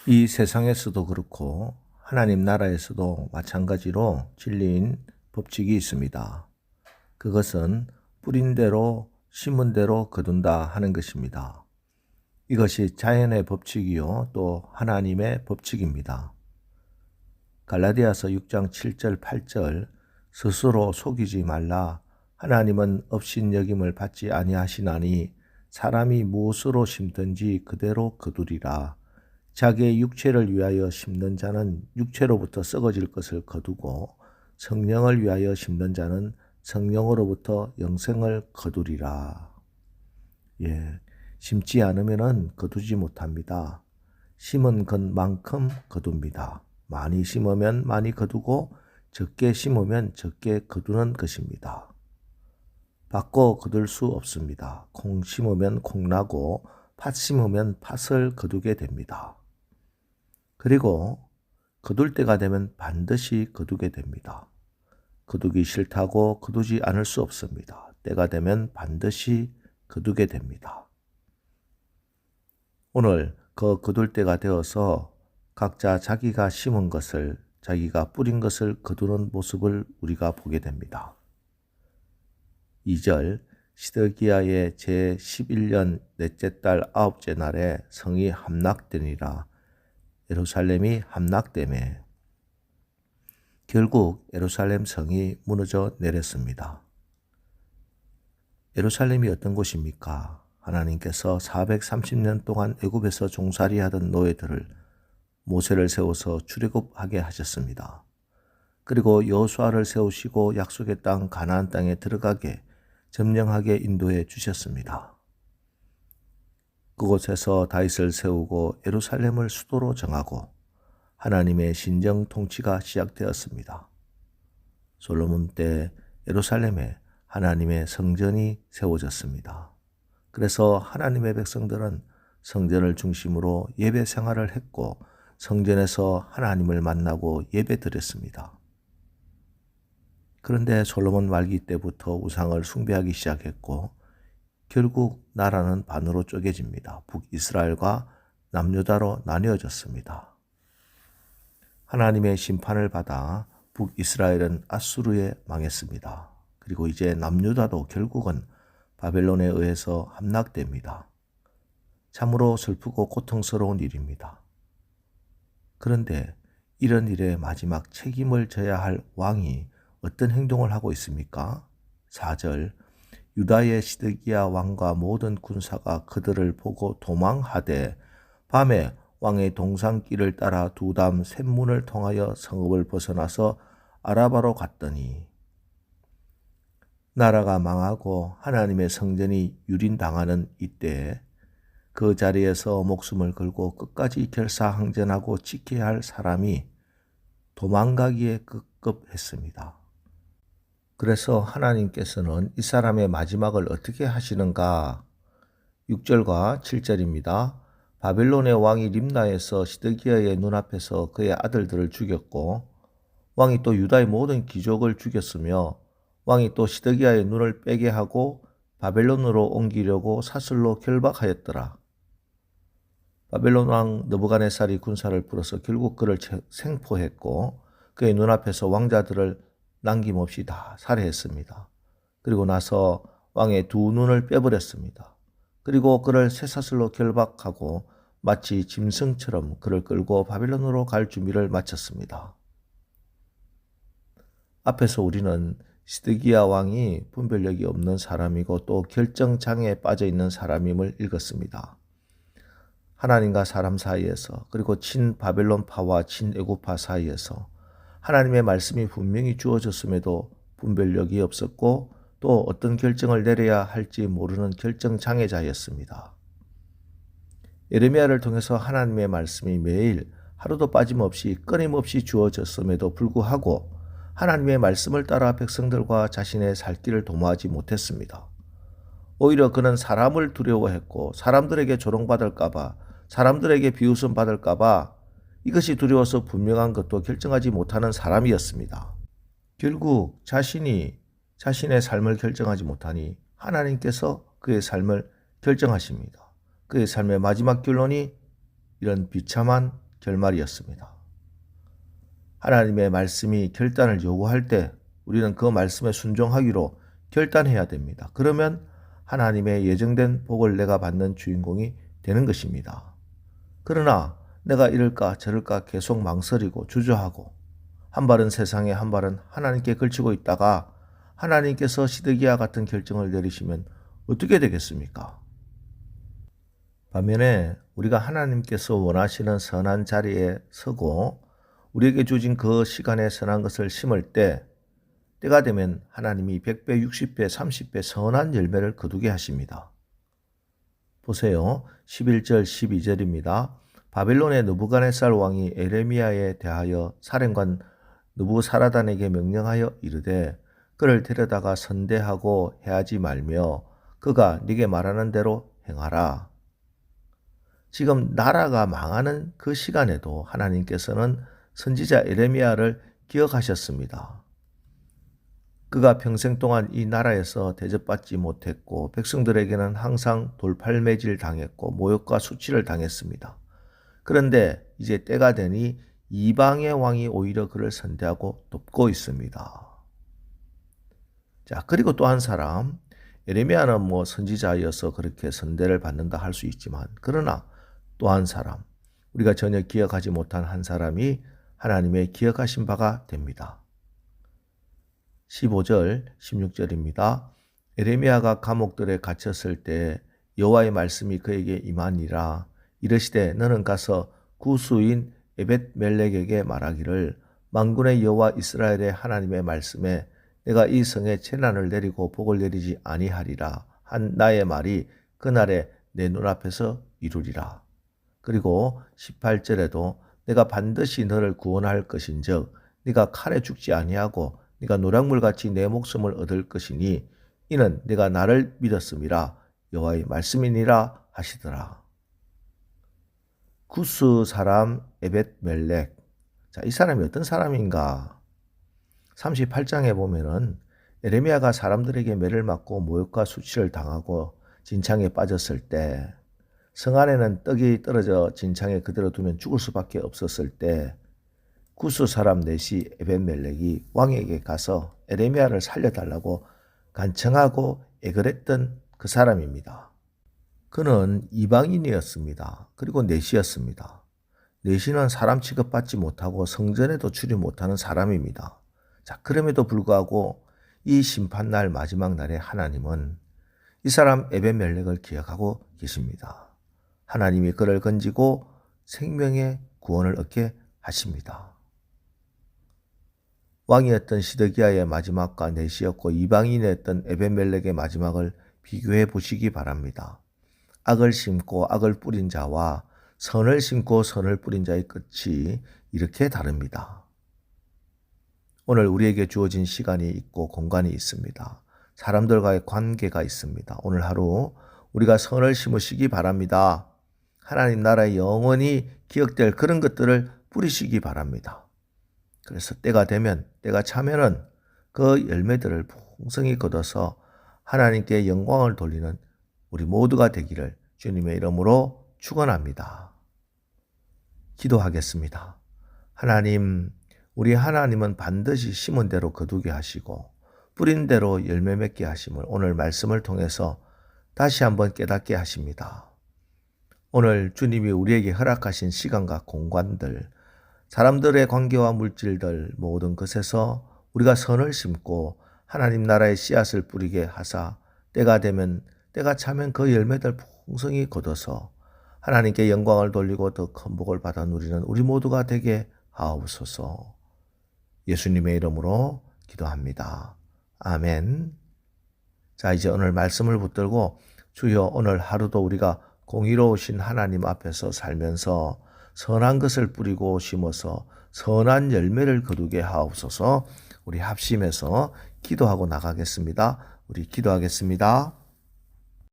이 세상에서도 그렇고 하나님 나라에서도 마찬가지로 진리인 법칙이 있습니다. 그것은 뿌린 대로 심은 대로 거둔다 하는 것입니다. 이것이 자연의 법칙이요 또 하나님의 법칙입니다. 갈라디아서 6장 7절 8절 스스로 속이지 말라. 하나님은 업신여김을 받지 아니하시나니 사람이 무엇으로 심든지 그대로 거두리라. 자기의 육체를 위하여 심는 자는 육체로부터 썩어질 것을 거두고 성령을 위하여 심는 자는 성령으로부터 영생을 거두리라. 심지 않으면 거두지 못합니다. 심은 것만큼 거둡니다. 많이 심으면 많이 거두고 적게 심으면 적게 거두는 것입니다. 바꿔 거둘 수 없습니다. 콩 심으면 콩 나고 팥 심으면 팥을 거두게 됩니다. 그리고 거둘 때가 되면 반드시 거두게 됩니다. 거두기 싫다고 거두지 않을 수 없습니다. 때가 되면 반드시 거두게 됩니다. 오늘 거둘 때가 되어서 각자 자기가 심은 것을, 자기가 뿌린 것을 거두는 모습을 우리가 보게 됩니다. 2절 시드기야의 제11년 넷째 달 9째 날에 성이 함락되니라. 예루살렘이 함락되매 결국 예루살렘 성이 무너져 내렸습니다. 예루살렘이 어떤 곳입니까? 하나님께서 430년 동안 애굽에서 종살이하던 노예들을 모세를 세워서 출애굽하게 하셨습니다. 그리고 여호수아를 세우시고 약속의 땅 가나안 땅에 들어가게 점령하게 인도해 주셨습니다. 그곳에서 다윗을 세우고 예루살렘을 수도로 정하고 하나님의 신정 통치가 시작되었습니다. 솔로몬 때 예루살렘에 하나님의 성전이 세워졌습니다. 그래서 하나님의 백성들은 성전을 중심으로 예배 생활을 했고 성전에서 하나님을 만나고 예배 드렸습니다. 그런데 솔로몬 말기 때부터 우상을 숭배하기 시작했고 결국 나라는 반으로 쪼개집니다. 북이스라엘과 남유다로 나뉘어졌습니다. 하나님의 심판을 받아 북이스라엘은 아수르에 망했습니다. 그리고 이제 남유다도 결국은 바벨론에 의해서 함락됩니다. 참으로 슬프고 고통스러운 일입니다. 그런데 이런 일의 마지막 책임을 져야 할 왕이 어떤 행동을 하고 있습니까? 4절 유다의 시드기야 왕과 모든 군사가 그들을 보고 도망하되 밤에 왕의 동산길을 따라 두담 샘문을 통하여 성읍을 벗어나서 아라바로 갔더니 나라가 망하고 하나님의 성전이 유린당하는 이때에 그 자리에서 목숨을 걸고 끝까지 결사항전하고 지켜야 할 사람이 도망가기에 급급했습니다. 그래서 하나님께서는 이 사람의 마지막을 어떻게 하시는가? 6절과 7절입니다. 바벨론의 왕이 림나에서 시드기야의 눈앞에서 그의 아들들을 죽였고 왕이 또 유다의 모든 귀족을 죽였으며 왕이 또 시드기야의 눈을 빼게 하고 바벨론으로 옮기려고 사슬로 결박하였더라. 바벨론 왕 느부갓네살이 군사를 풀어서 결국 그를 생포했고 그의 눈앞에서 왕자들을 남김없이 다 살해했습니다. 그리고 나서 왕의 두 눈을 빼버렸습니다. 그리고 그를 쇠사슬로 결박하고 마치 짐승처럼 그를 끌고 바벨론으로 갈 준비를 마쳤습니다. 앞에서 우리는 시드기야 왕이 분별력이 없는 사람이고 또 결정장애에 빠져있는 사람임을 읽었습니다. 하나님과 사람 사이에서 그리고 친바벨론파와 친애굽파 사이에서 하나님의 말씀이 분명히 주어졌음에도 분별력이 없었고 또 어떤 결정을 내려야 할지 모르는 결정장애자였습니다. 예레미야를 통해서 하나님의 말씀이 매일 하루도 빠짐없이 끊임없이 주어졌음에도 불구하고 하나님의 말씀을 따라 백성들과 자신의 살 길을 도모하지 못했습니다. 오히려 그는 사람을 두려워했고 사람들에게 조롱받을까봐 사람들에게 비웃음 받을까봐 이것이 두려워서 분명한 것도 결정하지 못하는 사람이었습니다. 결국 자신이 자신의 삶을 결정하지 못하니 하나님께서 그의 삶을 결정하십니다. 그의 삶의 마지막 결론이 이런 비참한 결말이었습니다. 하나님의 말씀이 결단을 요구할 때 우리는 그 말씀에 순종하기로 결단해야 됩니다. 그러면 하나님의 예정된 복을 내가 받는 주인공이 되는 것입니다. 그러나 내가 이럴까 저럴까 계속 망설이고 주저하고 한 발은 세상에 한 발은 하나님께 걸치고 있다가 하나님께서 시드기야 같은 결정을 내리시면 어떻게 되겠습니까? 반면에 우리가 하나님께서 원하시는 선한 자리에 서고 우리에게 주어진 그 시간에 선한 것을 심을 때 때가 되면 하나님이 100배, 60배, 30배 선한 열매를 거두게 하십니다. 보세요. 11절, 12절입니다. 바벨론의 느부갓네살 왕이 에레미야에 대하여 사령관 느부사라단에게 명령하여 이르되 그를 데려다가 선대하고 해하지 말며 그가 네게 말하는 대로 행하라. 지금 나라가 망하는 그 시간에도 하나님께서는 선지자 에레미야를 기억하셨습니다. 그가 평생 동안 이 나라에서 대접받지 못했고 백성들에게는 항상 돌팔매질 당했고 모욕과 수치를 당했습니다. 그런데 이제 때가 되니 이방의 왕이 오히려 그를 선대하고 돕고 있습니다. 자, 그리고 또 한 사람, 에레미야는 선지자여서 그렇게 선대를 받는다 할 수 있지만 그러나 또 한 사람, 우리가 전혀 기억하지 못한 한 사람이 하나님의 기억하신 바가 됩니다. 15절, 16절입니다. 에레미야가 감옥들에 갇혔을 때 여호와의 말씀이 그에게 임하니라. 이르시되 너는 가서 구수인 에벳멜렉에게 말하기를 만군의 여호와 이스라엘의 하나님의 말씀에 내가 이 성에 재난을 내리고 복을 내리지 아니하리라 한 나의 말이 그날에 내 눈앞에서 이루리라. 그리고 18절에도 내가 반드시 너를 구원할 것인즉 네가 칼에 죽지 아니하고 네가 노략물같이 내 목숨을 얻을 것이니 이는 네가 나를 믿었음이라 여호와의 말씀이니라 하시더라. 구스 사람 에벳멜렉. 자, 이 사람이 어떤 사람인가? 38장에 보면은 에레미야가 사람들에게 매를 맞고 모욕과 수치를 당하고 진창에 빠졌을 때 성 안에는 떡이 떨어져 진창에 그대로 두면 죽을 수밖에 없었을 때 구스 사람 넷이 에벳멜렉이 왕에게 가서 에레미야를 살려달라고 간청하고 애걸했던 그 사람입니다. 그는 이방인이었습니다. 그리고 넷이었습니다. 넷이는 사람 취급받지 못하고 성전에도 출입 못하는 사람입니다. 자, 그럼에도 불구하고 이 심판날 마지막 날에 하나님은 이 사람 에벳멜렉을 기억하고 계십니다. 하나님이 그를 건지고 생명의 구원을 얻게 하십니다. 왕이었던 시드기야의 마지막과 넷이었고 이방인이었던 에벳멜렉의 마지막을 비교해 보시기 바랍니다. 악을 심고 악을 뿌린 자와 선을 심고 선을 뿌린 자의 끝이 이렇게 다릅니다. 오늘 우리에게 주어진 시간이 있고 공간이 있습니다. 사람들과의 관계가 있습니다. 오늘 하루 우리가 선을 심으시기 바랍니다. 하나님 나라에 영원히 기억될 그런 것들을 뿌리시기 바랍니다. 그래서 때가 되면, 때가 차면은 그 열매들을 풍성히 거둬서 하나님께 영광을 돌리는 우리 모두가 되기를 주님의 이름으로 축원합니다. 기도하겠습니다. 하나님, 우리 하나님은 반드시 심은 대로 거두게 하시고 뿌린 대로 열매 맺게 하심을 오늘 말씀을 통해서 다시 한번 깨닫게 하십니다. 오늘 주님이 우리에게 허락하신 시간과 공간들, 사람들의 관계와 물질들 모든 것에서 우리가 선을 심고 하나님 나라의 씨앗을 뿌리게 하사 때가 되면, 때가 차면 그 열매들 풍성히 거둬서 하나님께 영광을 돌리고 더 큰 복을 받아 누리는 우리 모두가 되게 하옵소서. 예수님의 이름으로 기도합니다. 아멘. 자, 이제 오늘 말씀을 붙들고 주여 오늘 하루도 우리가 공의로우신 하나님 앞에서 살면서 선한 것을 뿌리고 심어서 선한 열매를 거두게 하옵소서. 우리 합심해서 기도하고 나가겠습니다. 우리 기도하겠습니다.